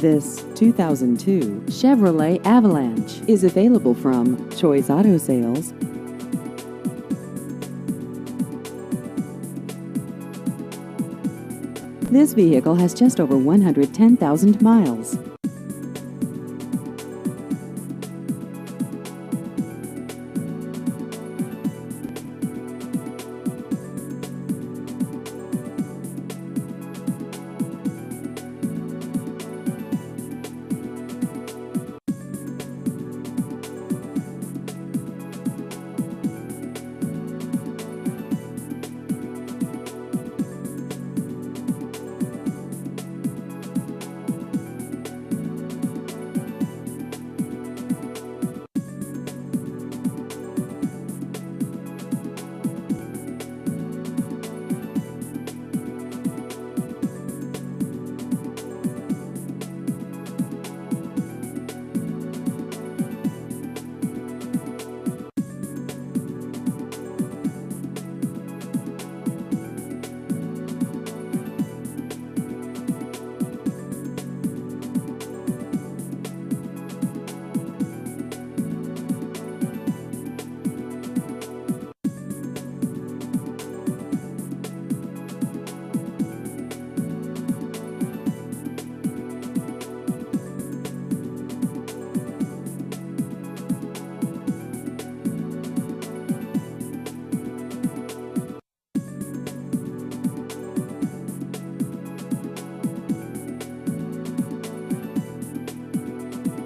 This 2002 Chevrolet Avalanche is available from Choice Auto Sales. This vehicle has just over 110,000 miles.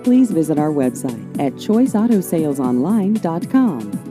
Please visit our website at choiceautosalesonline.com.